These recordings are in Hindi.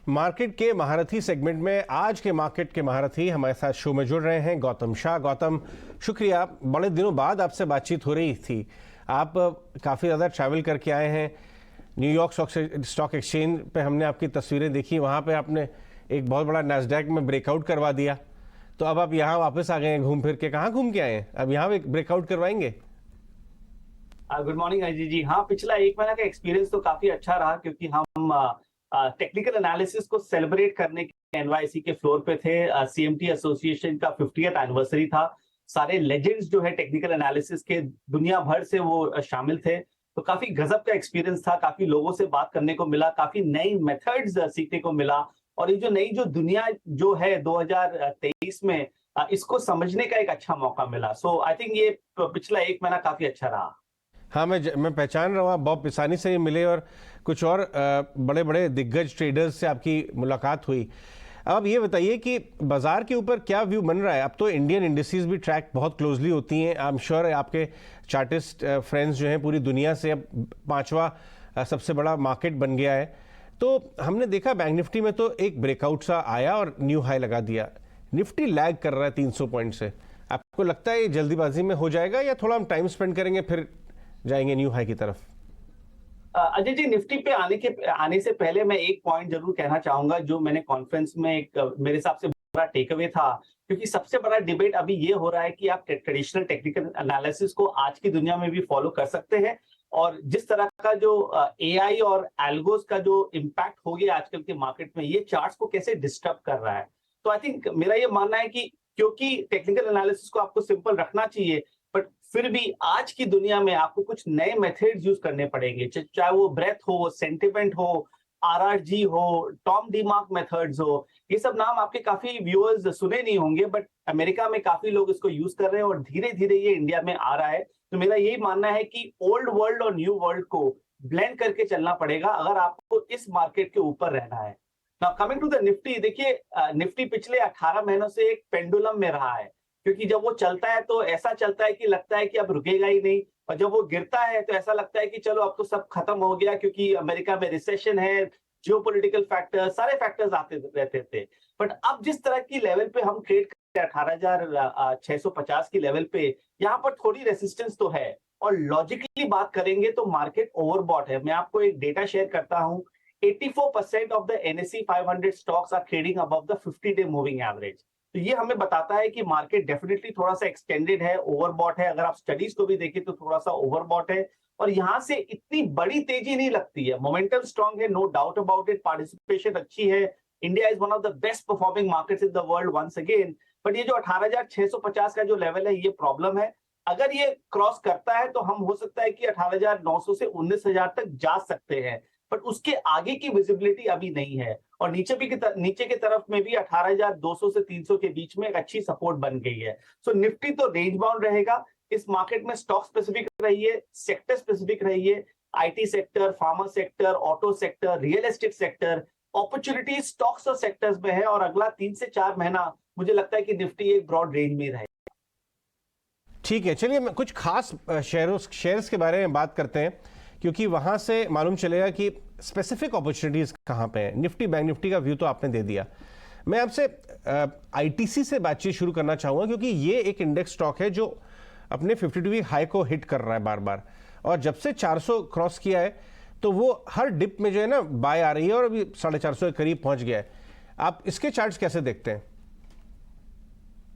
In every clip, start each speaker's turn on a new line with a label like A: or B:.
A: मार्केट के महारथी सेगमेंट में आज के मार्केट के महारथी हमारे साथ शो में जुड़ रहे हैं गौतम शाह। गौतम, शुक्रिया, बड़े दिनों बाद आपसे बातचीत हो रही थी। आप काफ़ी ज़्यादा ट्रैवल करके आए हैं। न्यूयॉर्क स्टॉक एक्सचेंज पे हमने आपकी तस्वीरें देखी, वहाँ पे आपने एक बहुत बड़ा नैस्डैक में ब्रेकआउट करवा दिया। तो अब आप यहाँ वापस आ गए हैं घूम फिर के। कहाँ घूम के आए हैं? अब यहाँ एक ब्रेकआउट करवाएंगे?
B: Good morning Ajay ji. हाँ, पिछला एक महीना का एक्सपीरियंस तो काफी अच्छा रहा क्योंकि हम टेक्निकल एनालिसिस को सेलिब्रेट करने के एनवाईसी के फ्लोर पे थे। सीएमटी एसोसिएशन का 50th एनिवर्सरी था। सारे लेजेंड्स जो है टेक्निकल एनालिसिस के दुनिया भर से वो शामिल थे। तो काफी गजब का एक्सपीरियंस था। काफी लोगों से बात करने को मिला, काफी नई मेथड्स सीखने को मिला। और ये जो नई जो दुनिया जो है 2023 में, इसको समझने का एक अच्छा मौका मिला। सो आई थिंक ये पिछला एक महीना काफी अच्छा रहा।
A: हाँ, मैं पहचान रहा हूँ, बॉब पिसानी से ये मिले और कुछ और बड़े बड़े दिग्गज ट्रेडर्स से आपकी मुलाकात हुई। अब ये बताइए कि बाजार के ऊपर क्या व्यू बन रहा है? अब तो इंडियन इंडिसेस भी ट्रैक बहुत क्लोजली होती हैं। आई एम श्योर आपके चार्टिस्ट फ्रेंड्स जो हैं पूरी दुनिया से अब पांचवा सबसे बड़ा मार्केट बन गया है। तो हमने देखा बैंक निफ्टी में तो एक ब्रेकआउट सा आया और न्यू हाई लगा दिया। निफ्टी लैग कर रहा है 300 पॉइंट से। आपको लगता है ये जल्दीबाजी में हो जाएगा या थोड़ा हम टाइम स्पेंड करेंगे फिर जाएंगे न्यू हाई की तरफ?
B: अजय जी, निफ्टी पे आने से पहले मैं एक पॉइंट जरूर कहना चाहूंगा जो मैंने कॉन्फ्रेंस में एक मेरे हिसाब से बड़ा टेक अवे था। क्योंकि सबसे बड़ा डिबेट अभी ये हो रहा है कि आप ट्रेडिशनल टेक्निकल एनालिसिस को आज की दुनिया में भी फॉलो कर सकते हैं, और जिस तरह का जो एआई और एल्गोस का जो इम्पैक्ट हो गया आजकल के मार्केट में, ये चार्ट्स को कैसे डिस्टर्ब कर रहा है। तो आई थिंक मेरा ये मानना है कि क्योंकि टेक्निकल एनालिसिस को आपको सिंपल रखना चाहिए, बट फिर भी आज की दुनिया में आपको कुछ नए मेथड्स यूज करने पड़ेंगे, चाहे वो ब्रेथ हो, सेंटिमेंट हो, आरआरजी हो, टॉम डीमार्क मेथड्स हो। ये सब नाम आपके काफी व्यूअर्स सुने नहीं होंगे, बट अमेरिका में काफी लोग इसको यूज कर रहे हैं और धीरे धीरे ये इंडिया में आ रहा है। तो मेरा यही मानना है कि ओल्ड वर्ल्ड और न्यू वर्ल्ड को ब्लेंड करके चलना पड़ेगा अगर आपको इस मार्केट के ऊपर रहना है। Now coming to the Nifty, देखिए निफ्टी पिछले 18 महीनों से एक पेंडुलम में रहा है। क्योंकि जब वो चलता है तो ऐसा चलता है कि लगता है कि अब रुकेगा ही नहीं, और जब वो गिरता है तो ऐसा लगता है कि चलो अब तो सब खत्म हो गया, क्योंकि अमेरिका में रिसेशन है, जियोपॉलिटिकल फैक्टर्स, सारे फैक्टर्स आते रहते थे। बट अब जिस तरह की लेवल पे हम ट्रेड करते हैं 18,650 की लेवल पे, यहाँ पर थोड़ी रेसिस्टेंस तो है। और लॉजिकली बात करेंगे तो मार्केट ओवरबॉट है। मैं आपको एक डेटा शेयर करता हूँ। 84% of the NSE 500 stocks are trading above the 50-day moving average. तो ये हमें बताता है कि मार्केट डेफिनेटली थोड़ा सा एक्सटेंडेड है, ओवरबॉट है। अगर आप स्टडीज को भी देखें तो थोड़ा सा ओवरबॉट है, और यहाँ से इतनी बड़ी तेजी नहीं लगती है। मोमेंटम स्ट्रांग है, no doubt about it. Participation अच्छी है। India is one of the best performing markets in the world once again. But ये जो 18,650 का जो लेवल है, ये प्रॉब्लम है। अगर ये क्रॉस करता है तो हम हो सकता है कि 18,900 से 19,000 तक जा सकते हैं, बट उसके आगे की विजिबिलिटी अभी नहीं है। और नीचे की तरफ में भी 18,200 से 300 के बीच में एक अच्छी सपोर्ट बन गई है। सो निफ्टी तो रेंज बाउंड रहेगा। इस मार्केट में स्टॉक स्पेसिफिक रहिए, सेक्टर स्पेसिफिक रहिए। IT sector, pharma sector, auto sector, real estate sector, opportunity stocks और सेक्टर्स में है। और अगला 3 से 4 महीना मुझे लगता है कि निफ्टी एक ब्रॉड रेंज में रहेगा।
A: ठीक है, चलिए कुछ खास शेयर्स के बारे में बात करते हैं, क्योंकि वहां से मालूम चलेगा कि स्पेसिफिक अपॉर्चुनिटीज कहां पे हैं। निफ्टी बैंक निफ्टी का व्यू तो आपने दे दिया। मैं आपसे आईटीसी से बातचीत शुरू करना चाहूंगा, क्योंकि ये एक इंडेक्स स्टॉक है जो अपने 52 वीक हाई को हिट कर रहा है बार बार, और जब से 400 क्रॉस किया है तो वो हर डिप में जो है ना बाय आ रही है, और अभी 450 के करीब पहुंच गया है। आप इसके चार्ट्स कैसे देखते हैं?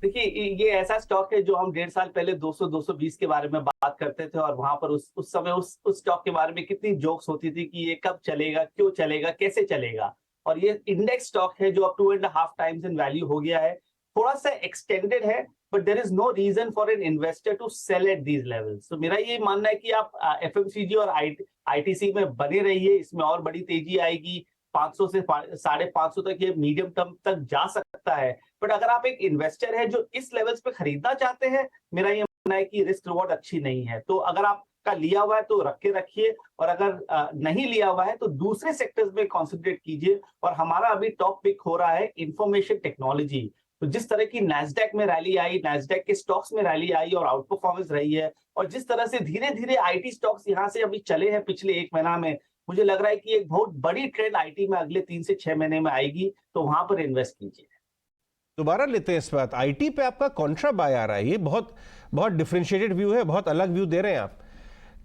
B: देखिए, ये ऐसा स्टॉक है जो हम 1.5 साल पहले 200-220 के बारे में बात करते थे, और वहां पर उस समय उस स्टॉक के बारे में कितनी जोक्स होती थी कि ये कब चलेगा, क्यों चलेगा, कैसे चलेगा। और ये इंडेक्स स्टॉक है जो अब 2.5 टाइम्स इन वैल्यू हो गया है। थोड़ा सा एक्सटेंडेड है, but there is no reason for an investor to sell at these levels. तो मेरा ये मानना है कि आप एफएमसीजी और आईटीसी में बने रहिए। इसमें और बड़ी तेजी आएगी। 500 से 550 तक ये मीडियम टर्म तक जा सकता है। बट अगर आप एक इन्वेस्टर है जो इस लेवल्स पे खरीदना चाहते हैं, मेरा ये मानना है कि रिस्क रिवॉर्ड अच्छी नहीं है। तो अगर आपका लिया हुआ है तो रख के रखिए, और अगर नहीं लिया हुआ है तो दूसरे सेक्टर्स में कॉन्सेंट्रेट कीजिए। और हमारा अभी टॉप पिक हो रहा है इंफॉर्मेशन टेक्नोलॉजी। तो जिस तरह की नैस्डैक में रैली आई, नैस्डैक के स्टॉक्स में रैली आई और आउट परफॉर्मेंस रही है, और जिस तरह से धीरे धीरे आईटी स्टॉक्स यहाँ से अभी चले हैं पिछले एक महीना में, मुझे लग रहा है कि एक बहुत बड़ी ट्रेंड आईटी में अगले 3 से 6 महीने में आएगी, तो वहां पर इन्वेस्ट कीजिए।
A: दोबारा लेते हैं इस बात, आईटी पे आपका कॉन्ट्रा बाय आ रहा है, ये बहुत बहुत डिफरेंशिएटेड व्यू है, बहुत अलग व्यू दे रहे हैं आप,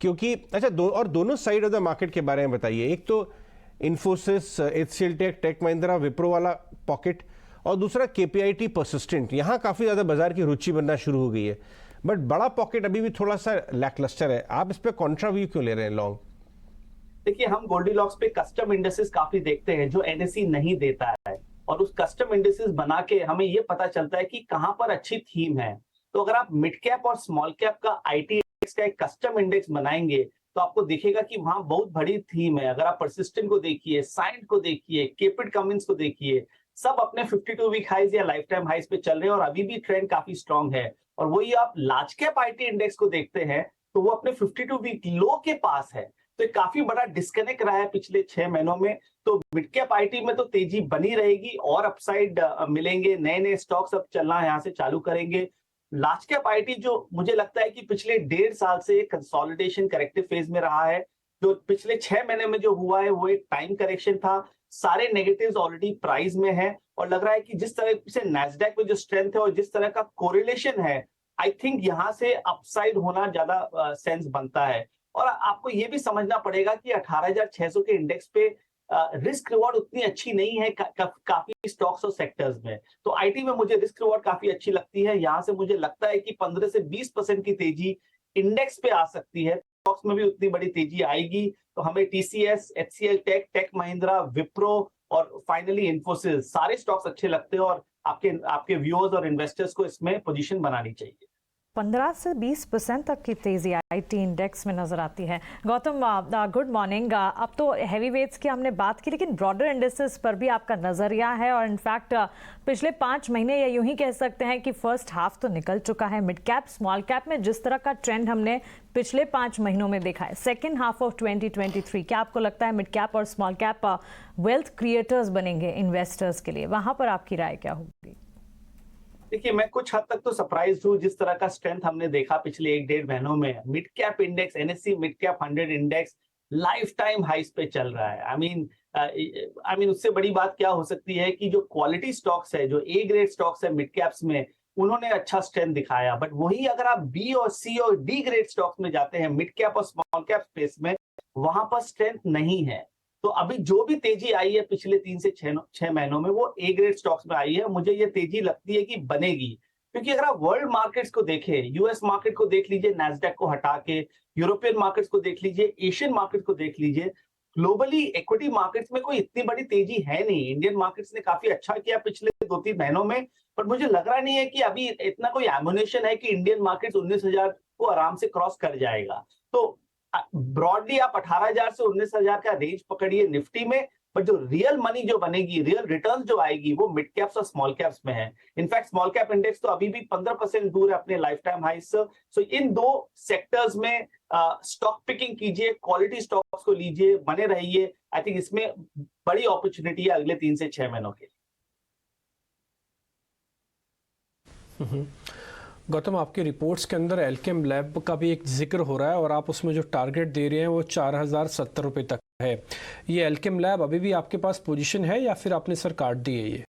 A: क्योंकि अच्छा और दोनों साइड ऑफ द मार्केट के बारे में बताइए। एक तो Infosys, HCL Tech, Tech Mahindra, Wipro वाला पॉकेट, और दूसरा केपीआईटी परसिस्टेंट, यहाँ काफी ज्यादा बाजार की रुचि बनना शुरू हो गई है, बट बड़ा पॉकेट अभी भी थोड़ा सा लैकलस्टर है। आप इस पे कॉन्ट्रा व्यू क्यों ले रहे हैं लॉन्ग?
B: देखिए, हम गोल्डीलॉक्स पे कस्टम इंडेक्सेस काफी देखते हैं जो एनएसई नहीं देता है, और उस कस्टम इंडेक्सेस बना के हमें ये पता चलता है कि कहां पर अच्छी थीम है। तो अगर आप मिड कैप और स्मॉल कैप का आईटी इंडेक्स का एक कस्टम इंडेक्स बनाएंगे तो आपको दिखेगा कि वहां बहुत बड़ी थीम है। अगर आप परसिस्टेंट को देखिए, साइंट को देखिए, केपिट कमिंस को देखिए, सब अपने 52 वीक हाइज या लाइफ टाइम हाइज पे चल रहे हैं और अभी भी ट्रेंड काफी स्ट्रांग है। और वही आप लार्ज कैप आईटी इंडेक्स को देखते हैं तो वो अपने 52 वीक लो के पास है। तो एक काफी बड़ा डिस्कनेक्ट रहा है पिछले 6 महीनों में। तो मिड कैप आईटी में तो तेजी बनी रहेगी और अपसाइड मिलेंगे, नए नए स्टॉक्स अब चलना यहाँ से चालू करेंगे। लार्ज कैप आईटी जो मुझे लगता है कि पिछले 1.5 साल से कंसोलिडेशन करेक्टिव फेज में रहा है, जो पिछले 6 महीने में जो हुआ है वो एक टाइम करेक्शन था। सारे नेगेटिव्स ऑलरेडी प्राइस में है और लग रहा है कि जिस तरह से नैस्डैक में जो स्ट्रेंथ है और जिस तरह का कोरिलेशन है, आई थिंक यहाँ से अपसाइड होना ज्यादा सेंस बनता है। और आपको ये भी समझना पड़ेगा कि 18,600 के इंडेक्स पे रिस्क रिवॉर्ड उतनी अच्छी नहीं है काफी स्टॉक्स और सेक्टर्स में। तो आईटी में मुझे रिस्क रिवॉर्ड काफी अच्छी लगती है। यहाँ से मुझे लगता है कि 15 से 20% की तेजी इंडेक्स पे आ सकती है, स्टॉक्स में भी उतनी बड़ी तेजी आएगी। तो हमें TCS, HCL Tech, Tech Mahindra, Wipro और फाइनली इन्फोसिस, सारे स्टॉक्स अच्छे लगते हैं और आपके व्यूअर्स और इन्वेस्टर्स को इसमें पोजीशन बनानी चाहिए।
C: 15 से 20% तक की तेजी आईटी इंडेक्स में नजर आती है। Gautam, good morning. अब तो हैवी वेट्स की हमने बात की, लेकिन ब्रॉडर इंडेक्सेस पर भी आपका नजरिया है और इनफैक्ट पिछले 5 महीने या यूं ही कह सकते हैं कि फर्स्ट हाफ तो निकल चुका है। मिड कैप स्मॉल कैप में जिस तरह का ट्रेंड हमने पिछले 5 महीनों में देखा है, सेकेंड हाफ ऑफ 2023, क्या आपको लगता है मिड कैप और स्मॉल कैप वेल्थ क्रिएटर्स बनेंगे इन्वेस्टर्स के लिए? वहां पर आपकी राय क्या होगी?
B: देखिए, मैं कुछ हद तक तो सरप्राइज हूँ जिस तरह का स्ट्रेंथ हमने देखा पिछले 1-1.5 महीनों में। Mid cap index, NSC mid cap 100 index lifetime highs पे चल रहा है। आई मीन उससे बड़ी बात क्या हो सकती है कि जो क्वालिटी स्टॉक्स है, जो ए ग्रेड स्टॉक्स है मिड कैप्स में, उन्होंने अच्छा स्ट्रेंथ दिखाया। बट वही अगर आप बी और सी और डी ग्रेड स्टॉक्स में जाते हैं, मिड कैप और स्मॉल कैप स्पेस में, वहां पर स्ट्रेंथ नहीं है। तो अभी जो भी तेजी आई है पिछले 3 से 6 महीनों में, वो ए ग्रेड स्टॉक्स में आई है। मुझे ये तेजी लगती है कि बनेगी, क्योंकि अगर आप वर्ल्ड मार्केट्स को देखें, यूएस मार्केट को देख लीजिए नैस्डैक को हटा के, यूरोपियन मार्केट्स को देख लीजिए, एशियन मार्केट को देख लीजिए, ग्लोबली इक्विटी मार्केट्स में कोई इतनी बड़ी तेजी है नहीं। इंडियन मार्केट्स ने काफी अच्छा किया पिछले 2-3 महीनों में, पर मुझे लग रहा नहीं है कि अभी इतना कोई एमुनेशन है कि इंडियन मार्केट्स 19,000 को आराम से क्रॉस कर जाएगा। तो ब्रॉडली आप 18,000 से 19,000 का रेंज पकड़िए निफ्टी में, पर जो रियल मनी जो बनेगी, रियल रिटर्न जो आएगी, वो मिड कैप्स और स्मॉल कैप्स में है। इनफैक्ट स्मॉल कैप इंडेक्स तो अभी भी 15% दूर है अपने लाइफ टाइम हाई से। सो इन दो सेक्टर्स में स्टॉक पिकिंग कीजिए, क्वालिटी स्टॉक्स को लीजिए, बने रहिए। आई थिंक इसमें बड़ी अपॉर्चुनिटी है अगले 3 से 6 महीनों के लिए।
D: गौतम, आपकी रिपोर्ट्स के अंदर एल्केम लैब का भी एक जिक्र हो रहा है और आप उसमें जो टारगेट दे रहे हैं वो 4,070 रुपये तक है। ये एल्केम लैब अभी भी आपके पास पोजीशन है या फिर आपने सर काट दी है ये?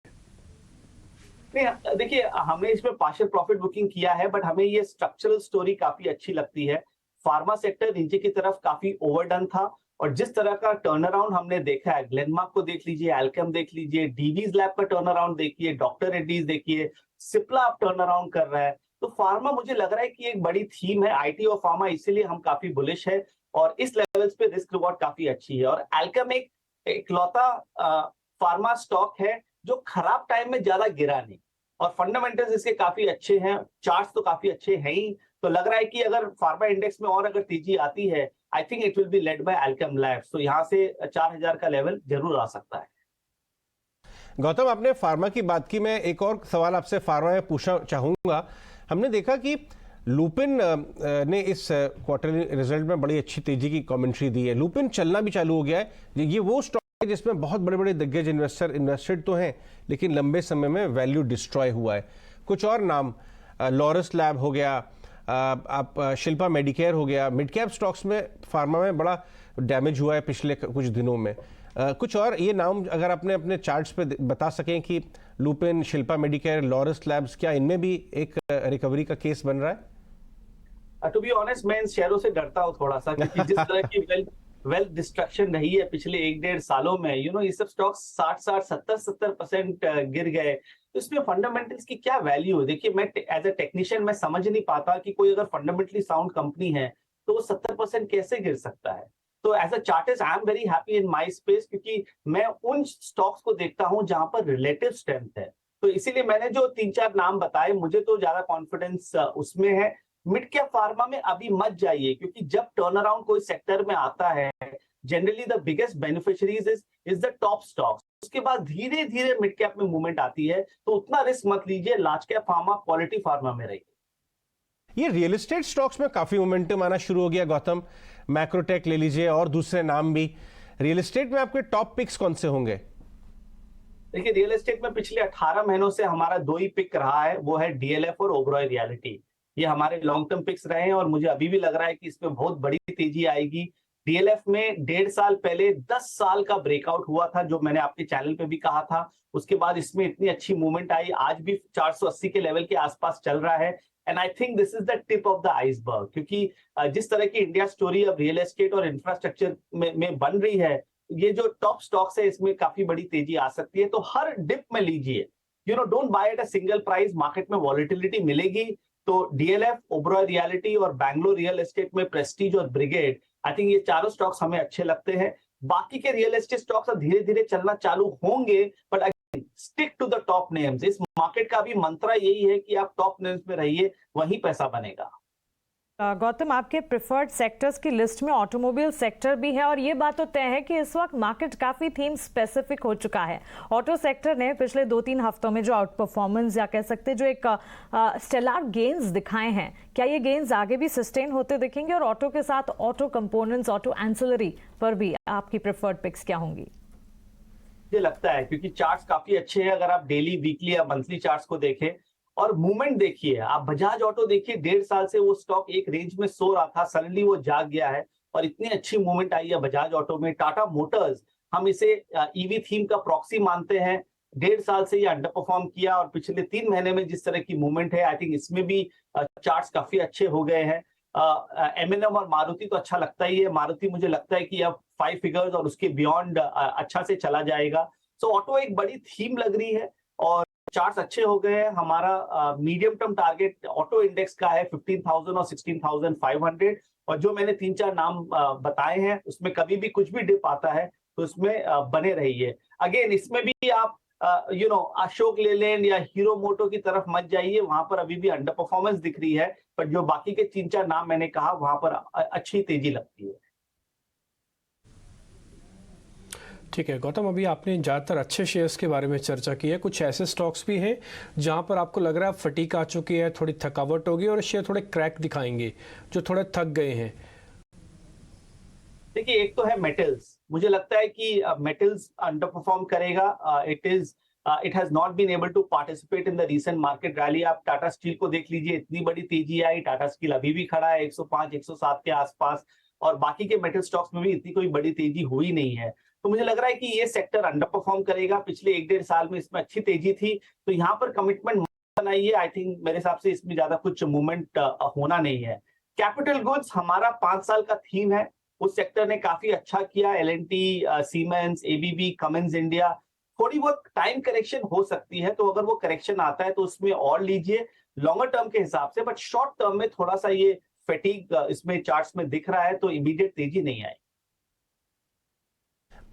B: नहीं, देखिए, हमने इसमें पार्शियल प्रॉफिट बुकिंग किया है, बट हमें ये स्ट्रक्चरल स्टोरी काफी अच्छी लगती है। फार्मा सेक्टर नीचे की तरफ काफी ओवरडन था और जिस तरह का टर्न अराउंड हमने देखा है, ग्लेनमार्क को देख लीजिए, एल्केम देख लीजिए, डीवीज लैब का टर्न अराउंड देखिए, डॉक्टर रेड्डीज देखिए, सिप्ला अब टर्न अराउंड कर रहा है। तो फार्मा मुझे लग रहा है कि एक बड़ी थीम है आईटी और फार्मा, इसीलिए हम काफी बुलिश है और इस लेवल्स पे रिस्क रिवॉर्ड काफी अच्छी है। और एल्केम एक इकलौता फार्मा स्टॉक है जो खराब टाइम में ज्यादा गिरा नहीं और फंडामेंटल्स इसके काफी अच्छे हैं, चार्ट्स तो काफी अच्छे हैं ही। तो लग रहा है कि अगर फार्मा इंडेक्स में और अगर तेजी आती है, I think it will be led by Alkem labs. तो यहाँ से 4,000 का लेवल जरूर आ सकता है।
A: गौतम, आपने फार्मा की बात की, मैं एक और सवाल आपसे फार्मा में पूछना चाहूंगा। हमने देखा कि लुपिन ने इस क्वार्टरली रिजल्ट में बड़ी अच्छी तेजी की कमेंट्री दी है। लुपिन चलना भी चालू हो गया है। ये वो स्टॉक है जिसमें बहुत बड़े बड़े दिग्गज इन्वेस्टर इन्वेस्टेड तो हैं, लेकिन लंबे समय में वैल्यू डिस्ट्रॉय हुआ है। कुछ और नाम, लॉरस लैब हो गया, आप शिल्पा मेडिकेयर हो गया, मिड कैप स्टॉक्स में फार्मा में बड़ा डैमेज हुआ है पिछले कुछ दिनों में। कुछ और ये नाम अगर आपने अपने चार्ट्स पे बता सकें कि Lupin, Shilpa Medicare, Laurus labs, क्या इनमें भी एक रिकवरी का केस बन रहा है?
B: टू बी ऑनेस्ट मैं इन शेयरों से डरता हूँ थोड़ा सा, क्योंकि जिस तरह की वेल्थ डिस्ट्रक्शन रही है पिछले 1-1.5 सालों में, ये सब स्टॉक्स 60-60, 70% गिर गए। तो इसमें फंडामेंटल्स की क्या वैल्यू है? देखिए, मैं एज ए टेक्नीशियन मैं समझ नहीं पाता कि कोई अगर फंडामेंटली साउंड कंपनी है तो वो 70% कैसे गिर सकता है। तो as a chartist I am very happy in my space, क्योंकि मैं उन स्टॉक्स को देखता हूं जहां पर रिलेटिव स्ट्रेंथ है। तो इसीलिए मैंने जो 3-4 नाम बताए, मुझे तो ज्यादा कॉन्फिडेंस उसमें है। मिड कैप फार्मा में अभी मत जाइए, क्योंकि जब टर्न अराउंड कोई सेक्टर में आता है, generally the biggest beneficiaries is the top stocks. उसके बाद धीरे धीरे मिड कैप में मूवमेंट आती है, तो उतना रिस्क मत लीजिए, large cap pharma, quality pharma में रहिए।
A: ये रियल एस्टेट स्टॉक्स में काफी मोमेंटम आना शुरू हो गया गौतम। मैक्रोटेक ले लीजिए और दूसरे नाम भी। रियल एस्टेट में आपके टॉप पिक्स कौन से होंगे?
B: देखिए, रियल एस्टेट में पिछले 18 महीनों से हमारा 2 ही पिक रहा है, वो है डीएलएफ और ओबरॉय रियलिटी। ये हमारे लॉन्ग टर्म पिक्स रहे हैं और मुझे अभी भी लग रहा है कि इसमें बहुत बड़ी तेजी आएगी। डीएलएफ में 1.5 साल पहले 10 साल का ब्रेकआउट हुआ था, जो मैंने आपके चैनल पे भी कहा था। उसके बाद इसमें इतनी अच्छी मूवमेंट आई, आज भी 480 के लेवल के आसपास चल रहा है। And I think this is the tip of the iceberg, क्योंकि जिस तरह की इंडिया स्टोरी अब रियल एस्टेट और इंफ्रास्ट्रक्चर में बन रही है, ये जो टॉप स्टॉक्स है इसमें काफी बड़ी तेजी आ सकती है। तो हर डिप में लीजिए, don't by at a single price. Market में वॉलेटिलिटी मिलेगी, तो डीएलएफ, ओबरॉय रियलिटी और बैंगलोर रियल एस्टेट में प्रेस्टीज और ब्रिगेड, आई थिंक ये चारों स्टॉक्स हमें अच्छे लगते हैं। बाकी के रियल एस्टेट स्टॉक्स अब धीरे धीरे चलना चालू होंगे, but stick to the top names. इस मार्केट का भी मंत्र यही है कि आप टॉप नेम्स में रहिए, वहीं पैसा बनेगा।
C: गौतम, आपके प्रिफर्ड सेक्टर्स की लिस्ट में ऑटोमोबाइल सेक्टर भी है और ये बात तो तय है कि इस वक्त मार्केट काफी थीम स्पेसिफिक हो चुका है। ऑटो सेक्टर ने पिछले 2-3 हफ्तों में जो आउट परफॉर्मेंस या कह सकते जो एक स्टेलर गेन्स दिखाए हैं, क्या ये गेन्स आगे भी सस्टेन होते दिखेंगे? और ऑटो के साथ ऑटो कंपोनेंट्स, ऑटो एंसिलरी पर भी आपकी प्रिफर्ड पिक्स क्या होंगी?
B: मुझे लगता है, क्योंकि चार्ट्स काफी अच्छे हैं, अगर आप डेली, वीकली या मंथली चार्ट्स को देखें और मूवमेंट देखिए, आप बजाज ऑटो देखिए, 1.5 साल से वो स्टॉक एक रेंज में सो रहा था, सडनली वो जाग गया है और इतनी अच्छी मूवमेंट आई है बजाज ऑटो में। टाटा मोटर्स, हम इसे ईवी थीम का प्रॉक्सी मानते हैं, 1.5 साल से ये अंडर परफॉर्म किया और पिछले 3 महीने में जिस तरह की मूवमेंट है, आई थिंक इसमें भी चार्ट्स काफी अच्छे हो गए हैं। एमएनएम और मारुति तो अच्छा लगता ही है। मारुति मुझे लगता है कि अब 5 फिगर्स और उसके बियॉन्ड अच्छा से चला जाएगा। सो ऑटो एक बड़ी थीम लग रही है और चार्ट्स अच्छे हो गए हैं। हमारा medium term target auto index का है 15,000 और 16,500, और जो मैंने 3-4 नाम बताए हैं उसमें कभी भी कुछ भी डिप आता है तो उसमें बने रहिए। अगेन, इसमें भी आप अशोक लेलैंड या हीरो मोटो की तरफ मत जाइए, वहां पर अभी भी अंडर परफॉर्मेंस दिख रही है, पर जो बाकी के 3-4 नाम मैंने कहा वहां पर अच्छी तेजी लगती है।
D: ठीक है गौतम, अभी आपने ज़्यादातर अच्छे शेयर्स के बारे में चर्चा की है। कुछ ऐसे स्टॉक्स भी हैं जहां पर आपको लग रहा है फटीक आ चुकी है, थोड़ी थकावट होगी और शेयर थोड़े क्रैक दिखाएंगे, जो थोड़े थक गए हैं?
B: देखिए, एक तो है मेटल्स। मुझे लगता है कि मेटल्स अंडर परफॉर्म करेगा। It has not been able to participate in the recent market rally. आप टाटा स्टील को देख लीजिए, इतनी बड़ी तेजी आई, टाटा स्टील अभी भी खड़ा है 105-107 के आसपास, और बाकी के मेटल स्टॉक्स में भी इतनी कोई बड़ी तेजी हुई नहीं है। तो मुझे लग रहा है कि ये सेक्टर अंडर परफॉर्म करेगा। पिछले 1-1.5 साल में इसमें अच्छी तेजी थी, तो यहाँ पर कमिटमेंट बनाइए। आई थिंक मेरे हिसाब से इसमें ज्यादा कुछ मूवमेंट होना नहीं है। कैपिटल गुड्स हमारा 5 साल का थीम है, उस सेक्टर ने काफी अच्छा किया। L&T, siemens, ABB, Cummins India, थोड़ी बहुत टाइम करेक्शन हो सकती है, तो अगर वो करेक्शन आता है तो उसमें और लीजिए लॉन्गर टर्म के हिसाब से, बट शॉर्ट टर्म में थोड़ा सा ये फैटिग इसमें चार्ट्स में दिख रहा है, तो इमीडिएट तेजी नहीं आई।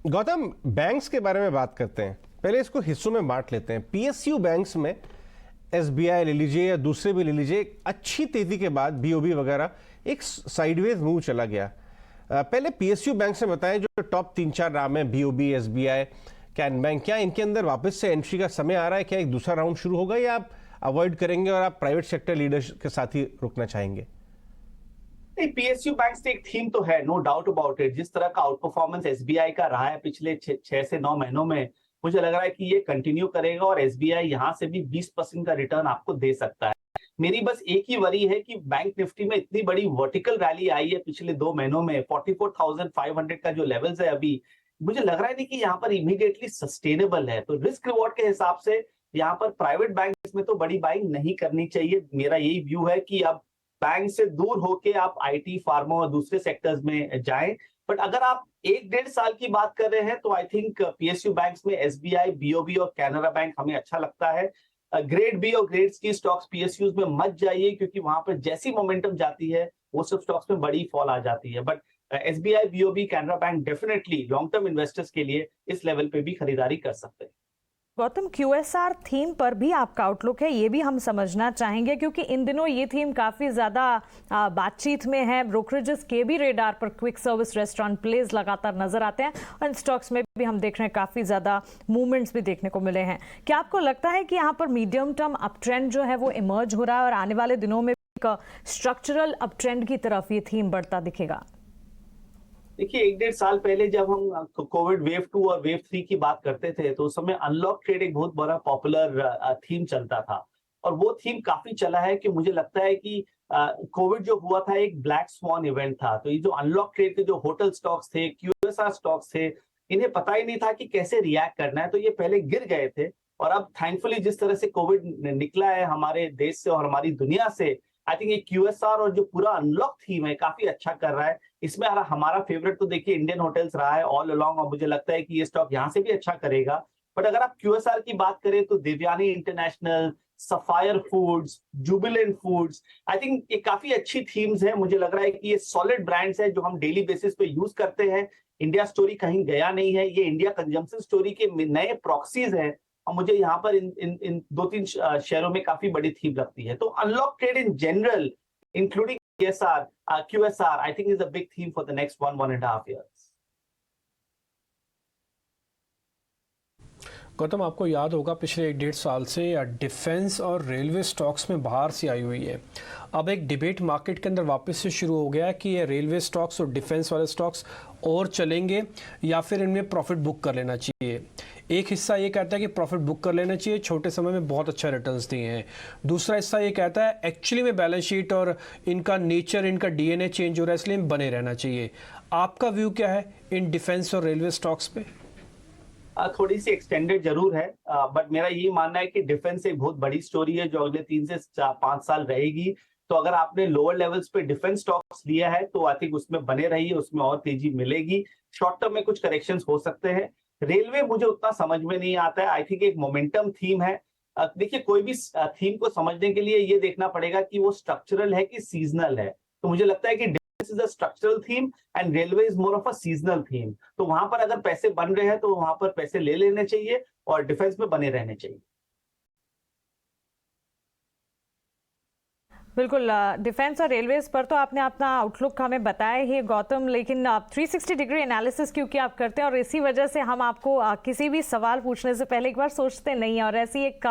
A: गौतम, बैंक्स के बारे में बात करते हैं। पहले इसको हिस्सों में बांट लेते हैं। पीएसयू बैंक्स में एसबीआई ले लीजिए या दूसरे भी ले लीजिए, अच्छी तेजी के बाद बीओबी वगैरह एक साइडवेज मूव चला गया। पहले पीएसयू बैंक से बताएं, जो टॉप 3-4 नाम है, बीओबी, एसबीआई, कैन बैंक, क्या इनके अंदर वापस से एंट्री का समय आ रहा है? क्या एक दूसरा राउंड शुरू होगा या आप अवॉइड करेंगे और आप प्राइवेट सेक्टर लीडर्स के साथ ही रुकना चाहेंगे?
B: पीएसयू बैंक से एक थीम तो है, नो डाउट अबाउट इट। जिस तरह का आउट परफॉर्मेंस एसबीआई का रहा है पिछले 6 से 9 महीनों में, मुझे लग रहा है कि ये कंटिन्यू करेगा और एसबीआई यहां से भी 20% का रिटर्न आपको दे सकता है। मेरी बस एक ही वरी है कि बैंक निफ्टी में इतनी बड़ी वर्टिकल रैली आई है पिछले 2 महीनों में, 44,500 का जो लेवल्स है अभी, मुझे लग रहा है नहीं कि यहाँ पर इमीडिएटली सस्टेनेबल है। तो रिस्क रिवॉर्ड के हिसाब से यहाँ पर प्राइवेट बैंक्स में तो बड़ी बाइंग नहीं करनी चाहिए। मेरा यही व्यू है कि अब बैंक से दूर होके आप आईटी, फार्मा और दूसरे सेक्टर्स में जाएं। बट अगर आप 1-1.5 साल की बात कर रहे हैं तो आई थिंक पीएसयू बैंक्स में एसबीआई, बीओबी और कैनरा बैंक हमें अच्छा लगता है। ग्रेड बी और ग्रेड सी स्टॉक्स पीएसयूज में मत जाइए, क्योंकि वहां पर जैसी मोमेंटम जाती है वो सब स्टॉक्स में बड़ी फॉल आ जाती है। But SBI, BOB, Canara bank definitely long term investors के लिए इस लेवल पे भी खरीदारी कर सकते हैं।
C: गौतम, क्यूएसआर थीम पर भी आपका आउटलुक है, ये भी हम समझना चाहेंगे, क्योंकि इन दिनों ये थीम काफ़ी ज़्यादा बातचीत में है। ब्रोकरेजेस के भी रेडार पर क्विक सर्विस रेस्टोरेंट प्लेस लगातार नजर आते हैं और इन स्टॉक्स में भी हम देख रहे हैं काफ़ी ज़्यादा मूवमेंट्स भी देखने को मिले हैं। क्या आपको लगता है कि यहाँ पर मीडियम टर्म अप ट्रेंड जो है वो इमर्ज हो रहा है और आने वाले दिनों में एक स्ट्रक्चरल अप ट्रेंड की तरफ ये थीम बढ़ता दिखेगा?
B: देखिए, 1-1.5 साल पहले जब हम कोविड वेव 2 और वेव 3 की बात करते थे तो उस समय अनलॉक ट्रेड एक बहुत बड़ा पॉपुलर थीम चलता था, और वो थीम काफी चला है कि मुझे लगता है कि कोविड जो हुआ था एक ब्लैक स्वान इवेंट था। तो ये जो अनलॉक ट्रेड के जो होटल स्टॉक्स थे, क्यूएसआर स्टॉक्स थे, इन्हें पता ही नहीं था कि कैसे रिएक्ट करना है, तो ये पहले गिर गए थे। और अब थैंकफुली जिस तरह से कोविड निकला है हमारे देश से और हमारी दुनिया से, आई थिंक ये क्यूएसआर और जो पूरा अनलॉक थीम है काफी अच्छा कर रहा है। इसमें हमारा फेवरेट तो देखिए इंडियन होटल्स रहा है ऑल अलोंग, और मुझे लगता है कि ये स्टॉक यहाँ से भी अच्छा करेगा। बट अगर आप क्यूएसआर की बात करें तो Devyani International, Sapphire Foods, Jubilant Foods, I think ये काफी अच्छी थीम्स है। मुझे लग रहा है कि ये सॉलिड ब्रांड्स है जो हम डेली बेसिस पे यूज करते हैं। इंडिया स्टोरी कहीं गया नहीं है, ये इंडिया कंजम्पशन स्टोरी के नए प्रॉक्सीज हैं, और मुझे यहाँ पर इन 2-3 शेयरों में काफी बड़ी थीम लगती है। तो unlock trade in general including QSR, I think is a big theme for the next 1.5 years.
D: Gautam, आपको याद होगा पिछले 1-1.5 साल से डिफेंस और रेलवे स्टॉक्स में बाहर से आई हुई है। अब एक डिबेट मार्केट के अंदर वापस से शुरू हो गया है कि ये रेलवे स्टॉक्स और डिफेंस वाले स्टॉक्स और चलेंगे या फिर इनमें प्रॉफिट बुक कर लेना चाहिए। एक हिस्सा ये कहता है कि प्रॉफिट बुक कर लेना चाहिए, छोटे समय में बहुत अच्छा रिटर्न्स दिए हैं। दूसरा हिस्सा ये कहता है एक्चुअली में बैलेंस शीट और इनका नेचर, इनका डीएनए चेंज हो रहा है, इसलिए बने रहना चाहिए। आपका व्यू क्या है इन डिफेंस और रेलवे स्टॉक्स पे?
B: थोड़ी सी एक्सटेंडेड जरूर है, बट मेरा ये मानना है कि डिफेंस एक बहुत बड़ी स्टोरी है जो अगले 3 से 5 साल रहेगी। तो अगर आपने लोअर लेवल्स पे डिफेंस स्टॉक्स लिया है तो आई थिंक उसमें बने रहिए, उसमें और तेजी मिलेगी। शॉर्ट टर्म में कुछ करेक्शंस हो सकते हैं। रेलवे मुझे उतना समझ में नहीं आता है, आई थिंक एक मोमेंटम थीम है। देखिए, कोई भी थीम को समझने के लिए ये देखना पड़ेगा कि वो स्ट्रक्चरल है कि सीजनल है। तो मुझे लगता है कि defence is a structural theme and railway is more of a seasonal theme. तो वहां पर अगर पैसे बन रहे हैं तो वहां पर पैसे ले लेने चाहिए और डिफेंस में बने रहने चाहिए।
C: बिल्कुल, डिफेंस और रेलवेज पर तो आपने अपना आउटलुक हमें बताया ही गौतम, लेकिन 360 डिग्री एनालिसिस क्योंकि आप करते हैं और इसी वजह से हम आपको किसी भी सवाल पूछने से पहले एक बार सोचते नहीं है। और ऐसी एक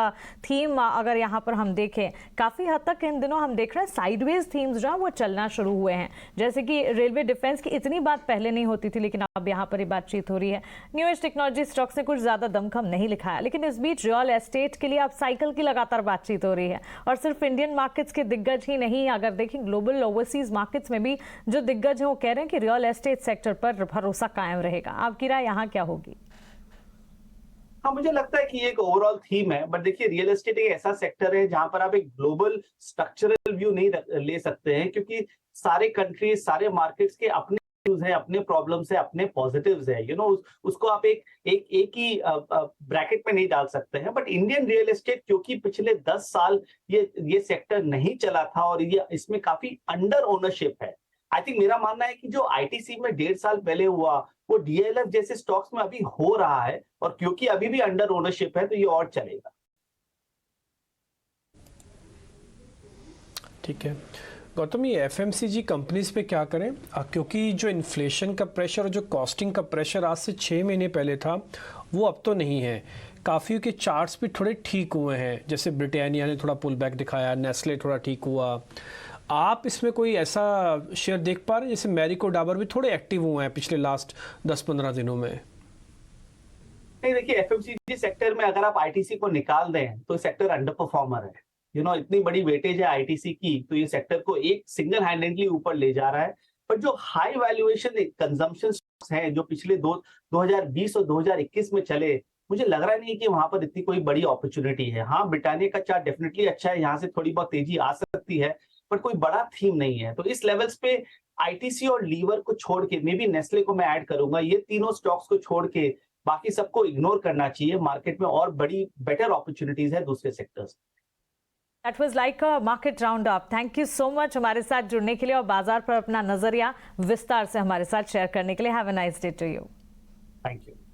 C: थीम अगर यहाँ पर हम देखें, काफ़ी हद तक इन दिनों हम देख रहे हैं साइडवेज थीम्स जो है वो चलना शुरू हुए हैं। जैसे कि रेलवे डिफेंस की इतनी बात पहले नहीं होती थी, लेकिन अब यहाँ पर ही बातचीत हो रही है। न्यू एज टेक्नोलॉजी स्टॉक्स ने कुछ ज़्यादा दमखम नहीं लिखाया, लेकिन इस बीच रियल एस्टेट के लिए अब साइकिल की लगातार बातचीत हो रही है। और सिर्फ इंडियन मार्केट्स के दिग्गज ही नहीं, अगर देखें ग्लोबल ओवरसीज मार्केट्स में भी जो दिग्गज हैं वो कह रहे हैं कि रियल एस्टेट सेक्टर पर भरोसा कायम रहेगा। आपकी राय यहाँ क्या होगी?
B: हाँ, मुझे लगता है कि ये एक ओवरऑल थीम है, बट देखिए रियल एस्टेट एक ऐसा सेक्टर है जहां पर आप एक ग्लोबल स्ट्रक्चरल व्यू नहीं ले सकते हैं, क्योंकि सारे कंट्रीज, सारे मार्केट्स के अपने है, अपने प्रॉब्लम्स है, अपने पॉजिटिव्स है। उसको आप एक ही ब्रैकेट में नहीं डाल सकते हैं। बट इंडियन रियल एस्टेट क्योंकि पिछले 10 साल ये सेक्टर नहीं चला था और ये इसमें काफी अंडर ओनरशिप है। आई थिंक मेरा मानना है कि जो आईटीसी में 1.5 साल पहले हुआ वो डीएलएफ जैसे स्टॉक्स में अभी हो रहा है, और क्योंकि अभी भी अंडर ओनरशिप है तो ये और चलेगा।
D: ठीक है गौतम, ये एफएमसीजी कंपनीज पे क्या करें? क्योंकि जो इन्फ्लेशन का प्रेशर और जो कॉस्टिंग का प्रेशर आज से 6 महीने पहले था वो अब तो नहीं है। काफ़ी के चार्ट्स भी थोड़े ठीक हुए हैं, जैसे ब्रिटानिया ने थोड़ा पुल बैक दिखाया, नेस्ले थोड़ा ठीक हुआ। आप इसमें कोई ऐसा शेयर देख पा रहे हैं? जैसे मैरिको डाबर भी थोड़े एक्टिव हुए हैं पिछले लास्ट 10-15 दिनों में।
B: नहीं, देखिए एफएमसीजी सेक्टर में अगर आप आईटीसी को निकाल दें तो सेक्टर अंडर परफॉर्मर है। इतनी बड़ी वेटेज है आईटीसी की, तो ये सेक्टर को एक सिंगल हैंडेडली ऊपर ले जा रहा है। पर जो हाई वैल्यूएशन कंजम्पशन हैं जो पिछले 2020 और 2021 में चले, मुझे लग रहा नहीं कि वहां पर इतनी कोई बड़ी अपॉर्चुनिटी है। हाँ, ब्रिटानिया का चार्ट डेफिनेटली अच्छा है, यहाँ से थोड़ी बहुत तेजी आ सकती है, पर कोई बड़ा थीम नहीं है। तो इस लेवल्स पे आईटीसी और लीवर को छोड़ के, मे बी नेस्ले को मैं ऐड करूंगा, ये तीनों स्टॉक्स को छोड़ के बाकी सबको इग्नोर करना चाहिए। मार्केट में और बड़ी बेटर अपॉर्चुनिटीज है दूसरे sectors.
C: That was like a market roundup. Thank you so much हमारे साथ जुड़ने के लिए और बाजार पर अपना नजरिया विस्तार से हमारे साथ शेयर करने के लिए। Have a nice day to you.
B: Thank you.